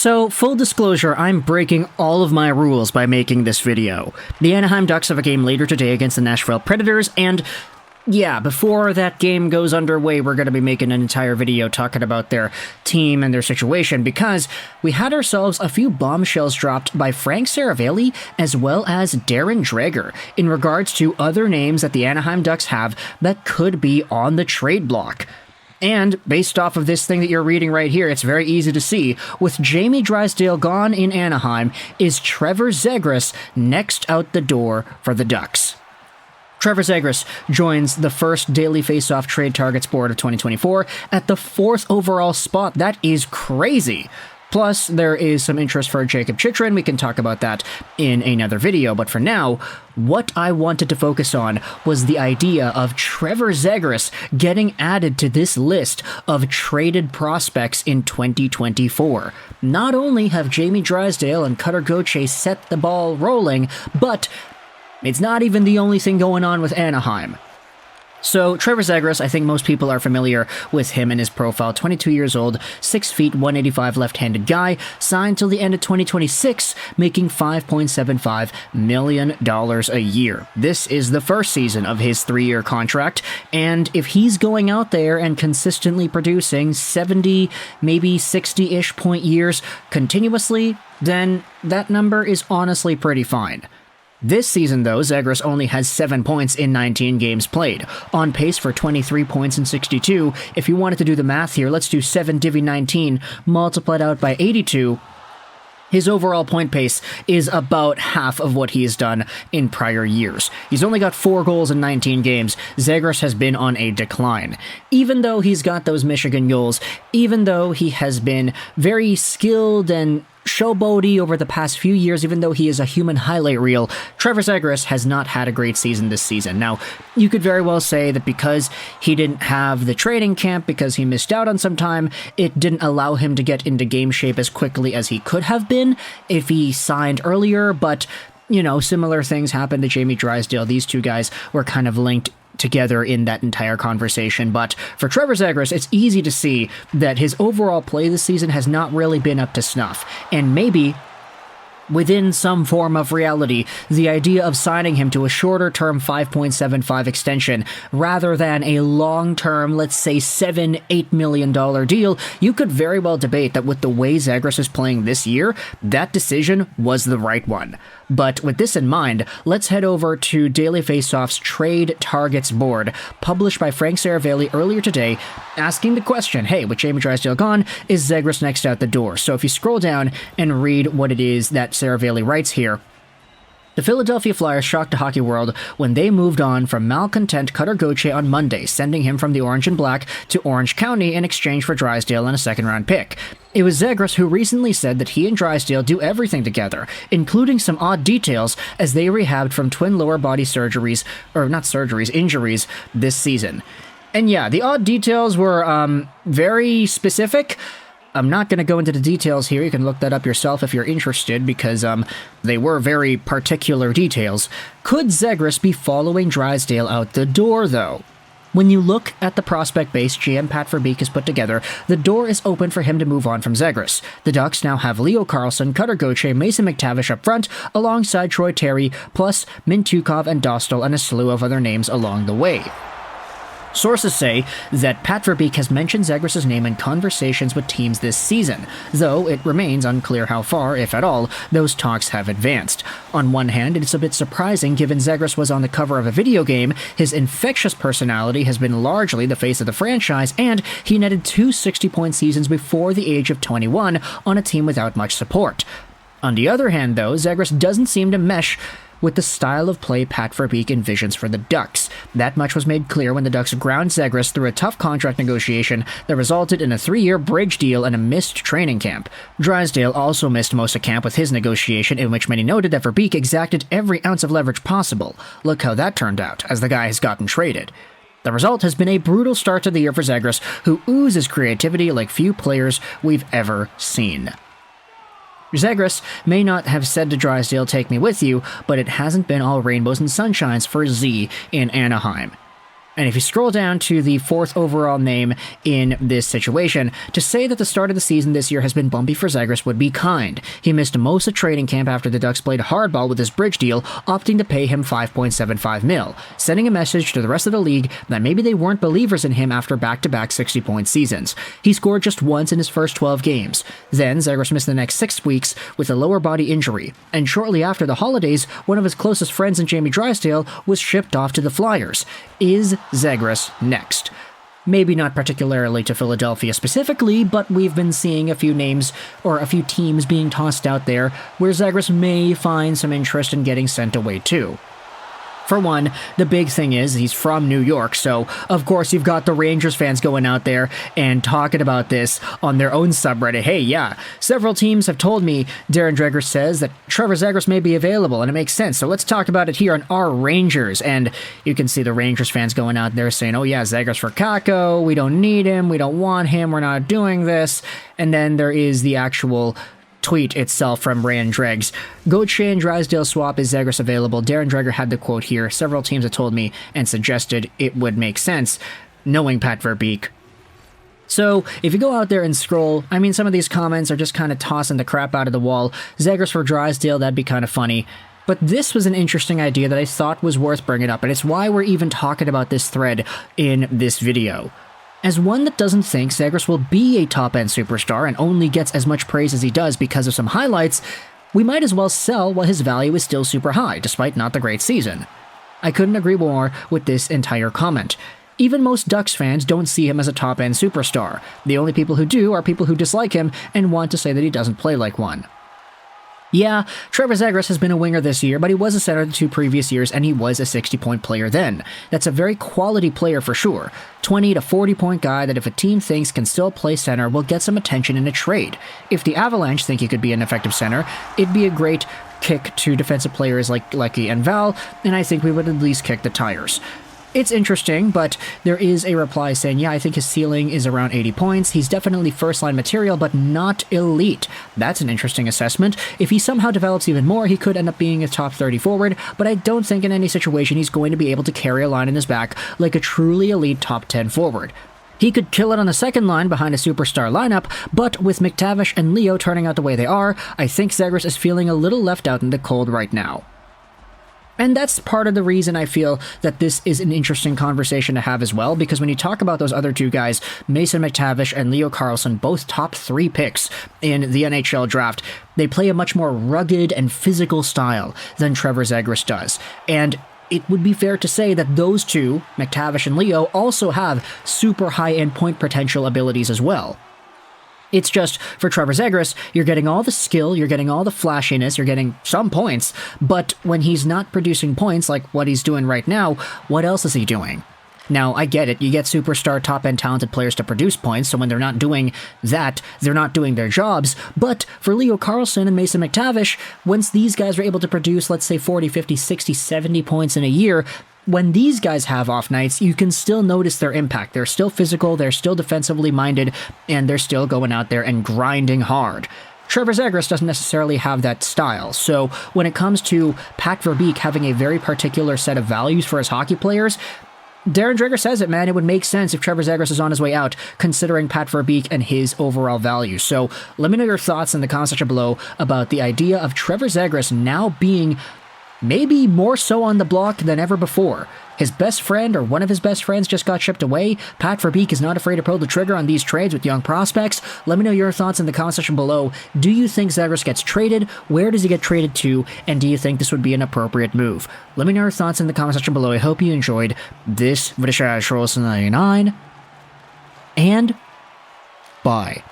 So, full disclosure, I'm breaking all of my rules by making this video. The Anaheim Ducks have a game later today against the Nashville Predators, and yeah, before that game goes underway, we're going to be making an entire video talking about their team and their situation, because we had ourselves a few bombshells dropped by Frank Seravalli as well as Darren Dreger in regards to other names that the Anaheim Ducks have that could be on the trade block. And based off of this thing that you're reading right here, it's very easy to see. With Jamie Drysdale gone in Anaheim, is Trevor Zegras next out the door for the Ducks? Trevor Zegras joins the first Daily Faceoff Trade Targets board of 2024 at the 4th overall spot. That is crazy. Plus, there is some interest for Jacob Chychrun. We can talk about that in another video, but for now, what I wanted to focus on was the idea of Trevor Zegras getting added to this list of traded prospects in 2024. Not only have Jamie Drysdale and Cutter Gauthier set the ball rolling, but it's not even the only thing going on with Anaheim. So, Trevor Zegras, I think most people are familiar with him and his profile. 22 years old, 6 feet, 185 left-handed guy, signed till the end of 2026, making $5.75 million a year. This is the first season of his 3-year contract, and if he's going out there and consistently producing 70, maybe 60-ish point years continuously, then that number is honestly pretty fine. This season, though, Zegras only has 7 points in 19 games played, on pace for 23 points in 62. If you wanted to do the math here, let's do 7 divvy 19 multiplied out by 82. His overall point pace is about half of what he has done in prior years. He's only got 4 goals in 19 games. Zegras has been on a decline. Even though he's got those Michigan goals, even though he has been very skilled and showboaty over the past few years, even though he is a human highlight reel, Trevor Zegras has not had a great season this season. Now, you could very well say that because he didn't have the training camp, because he missed out on some time, it didn't allow him to get into game shape as quickly as he could have been if he signed earlier, but, you know, similar things happened to Jamie Drysdale. These two guys were kind of linked together in that entire conversation, but for Trevor Zegras, it's easy to see that his overall play this season has not really been up to snuff, and maybe within some form of reality, the idea of signing him to a shorter-term $5.75 extension rather than a long-term, let's say $7-8 million deal, you could very well debate that with the way Zegras is playing this year, that decision was the right one. But with this in mind, let's head over to Daily Faceoff's Trade Targets board, published by Frank Seravalli earlier today, asking the question, hey, with Jamie Drysdale gone, is Zegras next out the door? So if you scroll down and read what it is that Seravalli writes here, the Philadelphia Flyers shocked the hockey world when they moved on from malcontent Cutter Gauthier on Monday, sending him from the Orange and Black to Orange County in exchange for Drysdale and a second-round pick. It was Zegras who recently said that he and Drysdale do everything together, including some odd details as they rehabbed from twin lower body injuries this season. And yeah, the odd details were very specific. I'm not going to go into the details here. You can look that up yourself if you're interested, because they were very particular details. Could Zegras be following Drysdale out the door, though? When you look at the prospect base GM Pat Verbeek has put together, the door is open for him to move on from Zegras. The Ducks now have Leo Carlsson, Cutter Gauthier, Mason McTavish up front, alongside Troy Terry, plus Michkov and Dostal and a slew of other names along the way. Sources say that Pat Verbeek has mentioned Zegras' name in conversations with teams this season, though it remains unclear how far, if at all, those talks have advanced. On one hand, it's a bit surprising given Zegras was on the cover of a video game, his infectious personality has been largely the face of the franchise, and he netted 2 60-point seasons before the age of 21 on a team without much support. On the other hand, though, Zegras doesn't seem to mesh with the style of play Pat Verbeek envisions for the Ducks. That much was made clear when the Ducks ground Zegras through a tough contract negotiation that resulted in a 3-year bridge deal and a missed training camp. Drysdale also missed most of camp with his negotiation, in which many noted that Verbeek exacted every ounce of leverage possible. Look how that turned out, as the guy has gotten traded. The result has been a brutal start to the year for Zegras, who oozes creativity like few players we've ever seen. Zegras may not have said to Drysdale, "Take me with you," but it hasn't been all rainbows and sunshines for Z in Anaheim. And if you scroll down to the 4th overall name in this situation, to say that the start of the season this year has been bumpy for Zegras would be kind. He missed most of training camp after the Ducks played hardball with his bridge deal, opting to pay him $5.75 million, sending a message to the rest of the league that maybe they weren't believers in him after back-to-back 60-point seasons. He scored just once in his first 12 games. Then Zegras missed the next 6 weeks with a lower body injury, and shortly after the holidays, one of his closest friends in Jamie Drysdale was shipped off to the Flyers. Is Zegras next? Maybe not particularly to Philadelphia specifically, but we've been seeing a few names or a few teams being tossed out there where Zegras may find some interest in getting sent away too. For one, the big thing is he's from New York, so of course you've got the Rangers fans going out there and talking about this on their own subreddit. Hey, yeah, several teams have told me, Darren Dreger says, that Trevor Zegras may be available, and it makes sense, so let's talk about it here on our Rangers. And you can see the Rangers fans going out there saying, oh yeah, Zegras for Kako, we don't need him, we don't want him, we're not doing this. And then there is the actual tweet itself from Rand Dregs. Gauthier and Drysdale swap, is Zegras available? Darren Dreger had the quote here. Several teams have told me and suggested it would make sense, knowing Pat Verbeek. So, if you go out there and scroll, I mean, some of these comments are just kind of tossing the crap out of the wall. Zegras for Drysdale, that'd be kind of funny. But this was an interesting idea that I thought was worth bringing up, and it's why we're even talking about this thread in this video. As one that doesn't think Zegras will be a top-end superstar and only gets as much praise as he does because of some highlights, we might as well sell while his value is still super high, despite not the great season. I couldn't agree more with this entire comment. Even most Ducks fans don't see him as a top-end superstar. The only people who do are people who dislike him and want to say that he doesn't play like one. Yeah, Trevor Zegras has been a winger this year, but he was a center the 2 previous years, and he was a 60-point player then. That's a very quality player for sure. 20 to 40-point guy that if a team thinks can still play center will get some attention in a trade. If the Avalanche think he could be an effective center, it'd be a great kick to defensive players like Lecky and Val, and I think we would at least kick the tires. It's interesting, but there is a reply saying, yeah, I think his ceiling is around 80 points. He's definitely first-line material, but not elite. That's an interesting assessment. If he somehow develops even more, he could end up being a top 30 forward, but I don't think in any situation he's going to be able to carry a line in his back like a truly elite top 10 forward. He could kill it on the second line behind a superstar lineup, but with McTavish and Leo turning out the way they are, I think Zegras is feeling a little left out in the cold right now. And that's part of the reason I feel that this is an interesting conversation to have as well, because when you talk about those other 2 guys, Mason McTavish and Leo Carlsson, both top 3 picks in the NHL draft, they play a much more rugged and physical style than Trevor Zegras does. And it would be fair to say that those 2, McTavish and Leo, also have super high-end point potential abilities as well. It's just, for Trevor Zegras, you're getting all the skill, you're getting all the flashiness, you're getting some points, but when he's not producing points like what he's doing right now, what else is he doing? Now, I get it, you get superstar top-end talented players to produce points, so when they're not doing that, they're not doing their jobs, but for Leo Carlsson and Mason McTavish, once these guys are able to produce, let's say 40, 50, 60, 70 points in a year, when these guys have off nights, you can still notice their impact. They're still physical, they're still defensively minded, and they're still going out there and grinding hard. Trevor Zegras doesn't necessarily have that style, so when it comes to Pat Verbeek having a very particular set of values for his hockey players, Darren Dreger says it, man, it would make sense if Trevor Zegras is on his way out, considering Pat Verbeek and his overall value. So let me know your thoughts in the comment section below about the idea of Trevor Zegras now being maybe more so on the block than ever before. His best friend or one of his best friends just got shipped away. Pat Verbeek is not afraid to pull the trigger on these trades with young prospects. Let me know your thoughts in the comment section below. Do you think Zegras gets traded? Where does he get traded to? And do you think this would be an appropriate move? Let me know your thoughts in the comment section below. I hope you enjoyed this video. 99 and bye.